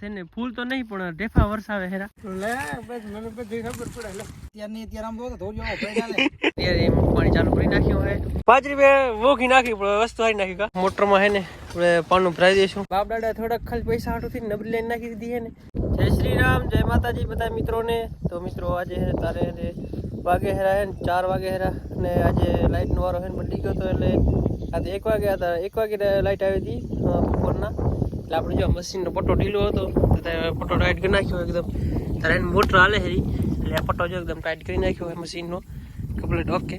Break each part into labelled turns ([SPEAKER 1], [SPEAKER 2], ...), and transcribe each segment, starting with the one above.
[SPEAKER 1] તેને ફૂલ તો નહીં પણ ઢેફા વરસાવે હેરા
[SPEAKER 2] લે બસ મને બધી ખબર પડે લે ત્યાર આમ તો ધોજો પેડા લે
[SPEAKER 1] ત્યારે એમ પાણી ચાલુ કરી નાખ્યું હે પાજરી બે વોખી નાખી પણ વસ્તુ હારી નાખી કા મોટરમાં હે ને આપણે પાનું ભરાઈ દઈશું બાપ દાદા થોડાક ખાલી પૈસા હાટુથી નબળી લઈને નાખી દીધી હે ને જય શ્રી રામ જય માતાજી બધા મિત્રોને તો મિત્રો આજે તારે વાગે હેરા હે 4 વાગે હેરા અને આજે લાઈટ નો વારો હે બદલી ગયો તો એટલે આજે 1 વાગે હતા 1 વાગે લાઈટ આવી હતી બપોરના એટલે આપણે જો મશીનનો પટ્ટો ઢીલો હતો તો પટ્ટો ટાઈટ કરી નાખ્યો એકદમ તારે મોટર હાલે હેરી એટલે આ પટ્ટો જો એકદમ ટાઈટ કરી નાખ્યો હોય મશીનનો કમ્પ્લીટ ઓકે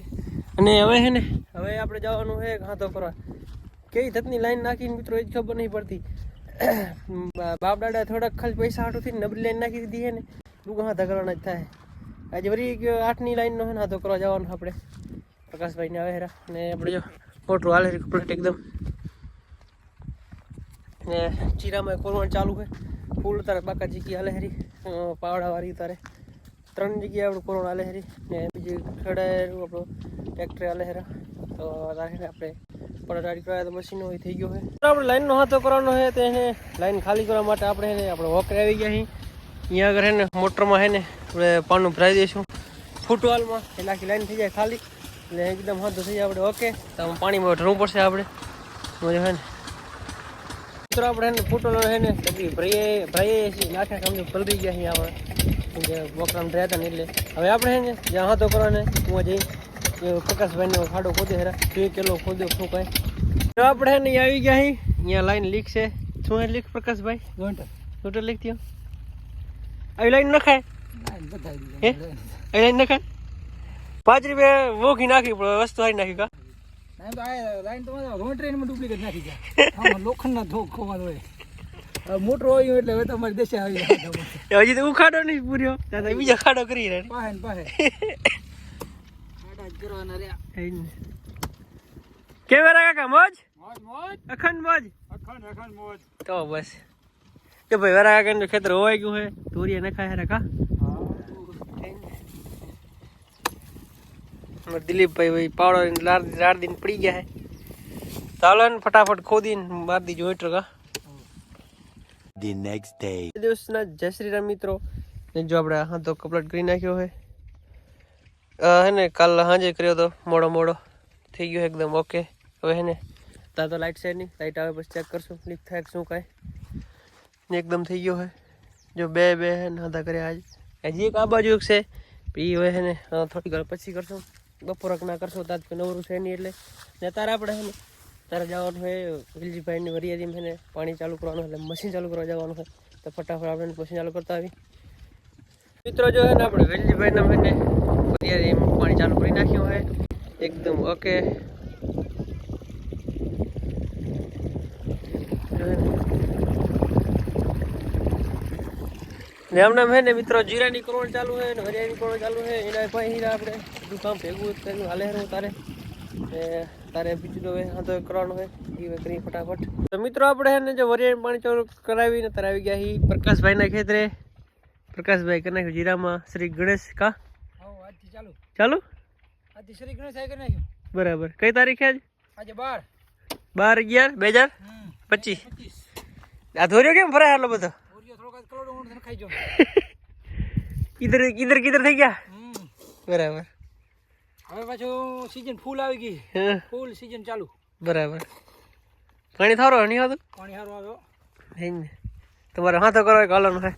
[SPEAKER 1] અને હવે હે ને હવે આપણે જવાનું છે હાથો કરવા કેવી ધતની લાઈન નાખીને મિત્રો એ જ ખબર નહીં પડતી બાપ દાદા થોડાક ખાલી પૈસા હાટુથી નબળી લાઈન નાખી દીધી છે ને ડૂગા હાથા કરવાના જ થાય આજે વળી 8ની લાઈનનો છે ને હાથો કરવા જવાનું આપણે પ્રકાશભાઈને આવે હેરા અને આપણે જો મોટર હાલે કમ્પ્લીટ એકદમ ને ચીરામાં કોરવણ ચાલુ છે ફૂલ તારે બાકા જગ્યા હાલે હેરી પાવડાવાળી તારે 3 જગ્યાએ આપણું કોરવણ હાલે હેરી ને બીજી ખડાયેલું આપણું ટ્રેક્ટર હાલે હેરા તો તારે આપણે પડાડી કરાયા તો મશીનો થઈ ગયો છે આપણે લાઈનનો હાથો કરવાનો છે તો એને લાઈન ખાલી કરવા માટે આપણે આપણે વોકરે આવી ગયા છીએ અહીંયા આગળ હે ને મોટરમાં હે ને આપણે પાનું ભરાઈ દઈશું ફૂટવાલમાં એટલે આખી લાઈન થઈ જાય ખાલી એટલે એકદમ હાથો થઈ જાય આપણે ઓકે તો પાણીમાં ઢરવું પડશે આપણે મજા હે ને મિત્રો આપણે એને ફૂટવાલ હે ને કદી ભરાઈએ છીએ આખા સમજો પલરી ગયા છીએ આપણે બોકરામાં ડ્રાયા હતા ને એટલે હવે આપણે હે ને જ્યાં હાથો કરવાને હું જઈ પ્રકાશભાઈને ખાડો ખોદે હેરા 2 કિલો ખોદ્યો શું કાંઈ તો આપણે ને આવી ગયા અહીં અહીંયા લાઈન લીક છે શું લીક પ્રકાશભાઈ ટોટલ લીક થયો આવી લાઈન નખાય હે આવી લાઈન નખાય પાજરી બે વોખી નાખી પણ વસ્તુ હારી નાખી કા
[SPEAKER 2] લાઈન તો રોટરીમાં ડુપ્લિકેટ નાખી ગયા લોખંડના ધોક ખોવાનો હોય મોટર હોય એટલે હવે તમારી દેશે આવી
[SPEAKER 1] હજી તો ઉખાડો નહીં પૂર્યો ત્યાં બીજા ખાડો કરી રહ્યા
[SPEAKER 2] પાસે
[SPEAKER 1] કેવા કાકા મોજ
[SPEAKER 2] મોજ
[SPEAKER 1] અખંડ મોજ
[SPEAKER 2] અખંડ મોજ
[SPEAKER 1] તો બસ કે ભાઈ વરા કાકા ખેતર હોવાઈ ગયું હે તોરિયા નખાય હેરા કા દિલીપભાઈ ભાઈ પાવડો લાર દિન પડી ગયા હે ચાલો ને ફટાફટ ખોદીને માર દીજો મીટર કા
[SPEAKER 3] The next day
[SPEAKER 1] દિવસના જય શ્રી રામ મિત્રો ને જો આપણે હાથો કમ્પ્લીટ કરી નાખ્યો હે હે ને કાલ સાંજે કર્યો તો મોડો થઈ ગયો એકદમ ઓકે હવે હે ને ત્યાં તો લાઇટ છે નહીં લાઇટ આવે પછી ચેક કરશું લીક થાય શું કાંઈ એકદમ થઈ ગયો હે જો બે હે ને હાથા કર્યા હજી એક આ બાજુ એક છે એ હવે હે ને થોડી વાર પછી કરશું બપોરક ના કરશું તાજ નવરું છે નહીં એટલે ને તારે આપણે હે ને તારે જવાનું હોય વિલજીભાઈની વરિયાદીમાં છે ને પાણી ચાલુ કરવાનું એટલે મશીન ચાલુ કરવા જવાનું હોય તો ફટાફટ આપણે મશીન ચાલુ કરતા આવી મિત્રો જો હે ને આપણે વિલજીભાઈના મને વરિયાદીમાં પાણી ચાલુ કરી નાખ્યું હોય એકદમ ઓકે ને હમણાં હે ને મિત્રો જીરાની કોરવણ ચાલુ છે ને વરિયાની કોરવણ ચાલુ છે એના ભાઈ હીરા આપણે બધું કામ ભેગું કર્યું હાલે રહું તારે તારે બીજું તો હા તો કરવાનું હોય એ કરી ફટાફટ તો મિત્રો આપણે એને જો વરિયાળી પાણી ચાલુ કરાવીને તારે આવી ગયા હી પ્રકાશભાઈના ખેતરે પ્રકાશભાઈ કરી નાખ્યું જીરામાં શ્રી ગણેશ કા
[SPEAKER 2] આજથી
[SPEAKER 1] ચાલુ
[SPEAKER 2] આજથી શ્રી ગણેશ કરી નાખ્યું
[SPEAKER 1] બરાબર કઈ તારીખે
[SPEAKER 2] આજે
[SPEAKER 1] 12/11/2025 આ ધોર્યો કેમ ભરાય આટલો બધો કિધર થઈ ગયા બરાબર
[SPEAKER 2] હવે પાછું સીઝન ફૂલ આવી ગઈ ફૂલ સીઝન ચાલુ
[SPEAKER 1] બરાબર પાણી થારો નહીં આવતું
[SPEAKER 2] પાણી સારું આવ્યો
[SPEAKER 1] તમારે હાથો કરો હાલવાનું હોય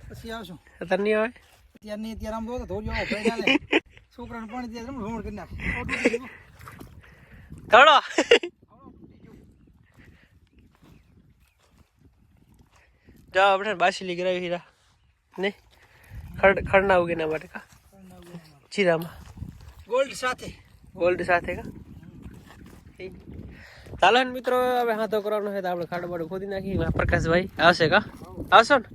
[SPEAKER 2] પછી આવશું
[SPEAKER 1] અત્યારે નહીં આવે
[SPEAKER 2] અત્યારે આમ તો ધોજો પેડા લે છોકરાને પાણી દે રોડ કરી નાખ
[SPEAKER 1] થોડો જાઓ આપણે બાસલી કરાવી હીરા નહીં ખડના ઉગેના માટે કા જીરામાં
[SPEAKER 2] ગોલ્ડ સાથે
[SPEAKER 1] કા ચાલો ને મિત્રો હવે હાથો કરવાનો છે તો આપણે ખાડો બાડો ખોદી નાખી પ્રકાશભાઈ આવશે કા આવશો ને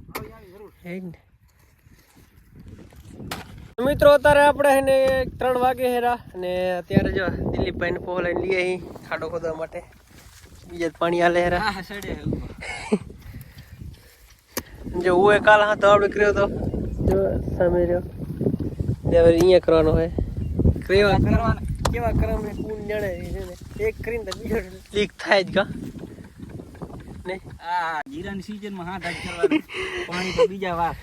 [SPEAKER 1] મિત્રો અત્યારે આપણે એને 3 વાગે હેરા અને અત્યારે જો દિલીપભાઈને પોલાઈને લઈએ અહીં ખાડો ખોદવા માટે બીજા પાણી હાલે હેરા જો હું કાલ હાથો આપણે કર્યો તો જો સામે રહ્યો હવે અહીંયા કરવાનો હોય કેવા કરવાને કોણ જાણે એક કરીને તો બીજો લીક થાય જ કા ને
[SPEAKER 2] આ જીરાની સીઝનમાં હાથ હાથ કરવાનું પાણી તો બીજા વાર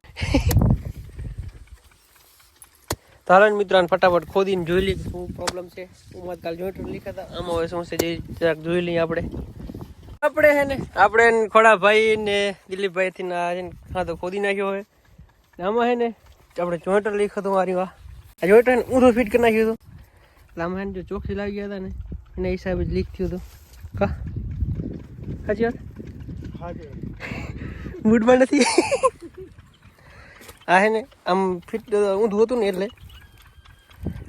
[SPEAKER 1] તો હાલો ને મિત્રો આને ફટાફટ ખોદીને જોઈ લઈએ કે શું પ્રોબ્લેમ છે. હું કાલ જોઈન્ટ લીખા હતા આમાં હવે શું છે જે જરાક જોઈ લઈએ આપણે હે ને આપણે ખોડાભાઈ ને દિલીપભાઈ થી હા તો ખોદી નાખ્યો હોય ને આમાં હે ને આપણે જોઈન્ટ લીખા હતું મારી વાહ આ જોઈન્ટ ને ઊંધો ફિટ કરી નાખ્યું હતું એટલે આમાં હે ને જો ચોખ્ખી લાગી ગયા હતા ને એના હિસાબે જ લીક થયું હતું કા સાચી વાત મૂડમાં નથી આ હે ને આમ ફિટ ઊંધું હતું ને એટલે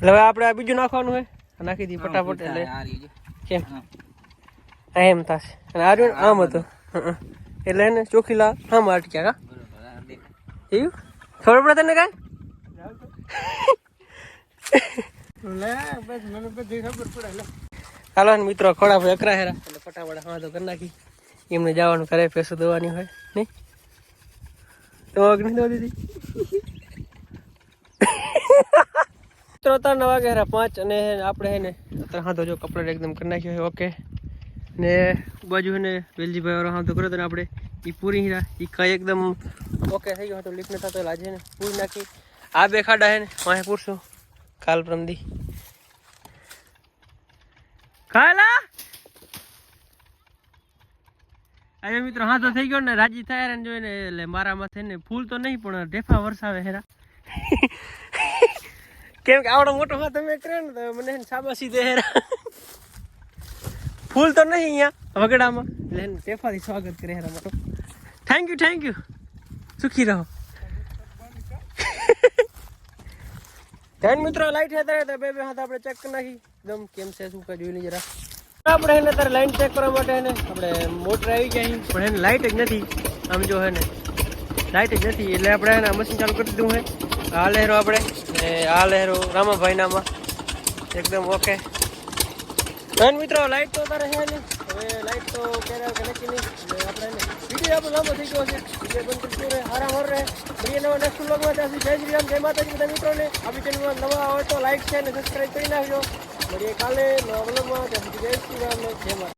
[SPEAKER 1] હવે આપણે આ બીજું નાખવાનું હોય નાખી દઈએ ફટાફટ એટલે કેમ એમ થશે અને આ આમ હતું એટલે એને ચોખીલા આમ અટક્યા કા એવું ખબર પડે તને કાંઈ હાલો મિત્રો ખોડા ભાઈ અકરા હેરા એટલે ફટાફટ હા તો કરી નાખી એમને જવાનું કરે પૈસો દવાની હોય નહીં તો અગ્નિ દવા દીધી મિત્રો 3 વાગે હેરા 5 અને આપણે હે ને અત્યારે હા તો જો કપડા એકદમ કરી નાખ્યો હોય ઓકે ને બાજુ હે ને વેલજીભાઈ વાળો હા તો કર્યો તો ને આપણે એ પૂરી હીરા એ કઈ એકદમ ઓકે થઈ ગયો તો લીક ન થતો આજે ને પૂરી નાખી આ બે ખાડા હે ને વાંહે પૂરશું કાલ પ્રમદી ખાલા આજે મિત્રો હા તો થઈ ગયો ને રાજી થાય ને જોઈને એટલે મારા માથે ને ફૂલ તો નહીં પણ ઢેફા વરસાવે હેરા કેમ કે આવડો મોટો હાથ તમે કરે ને તો મને શાબાશી દે હેરા ફૂલ તો નહીં અહીંયા વગડામાં એટલે ઢેફાથી સ્વાગત કરે હેરા મોટો થેન્ક યુ સુખી રહો ધ્યાન મિત્રો લાઈટ હે તારે બે હાથ આપણે ચેક કરી નાખી એકદમ કેમ છે શું જોઈ લઈએ જરા આપણે એને તારે લાઈન ચેક કરવા માટે એને આપણે મોટર આવી ગયા પણ એને લાઈટ જ નથી આમ જો હે ને લાઈટ જ નથી એટલે આપણે એને મશીન ચાલુ કરી દીધું હે આ લહેરો આપણે ને આ લહેરો રામાભાઈનામાં એકદમ ઓકે ધ્યાન મિત્રો લાઈટ તો તારે હે ને હવે લાઈટ તો ક્યારે આવે નક્કી નહીં આપણે એને વિડીયો આપણો લાંબો થઈ ગયો છે વિડીયો બંધ કરશું રહે આરામ રહે ફરી નવા નેક્સ્ટ વ્લોગમાં ત્યાંથી જય શ્રી રામ જય માતાજી બધા મિત્રોને આપણી ચેનલમાં નવા હોય તો લાઈક છે અને સબસ્ક્રાઈબ કરી નાખજો મળીએ કાલે નવા વ્લોગમાં ત્યાંથી જય શ્રી રામ જય માતા.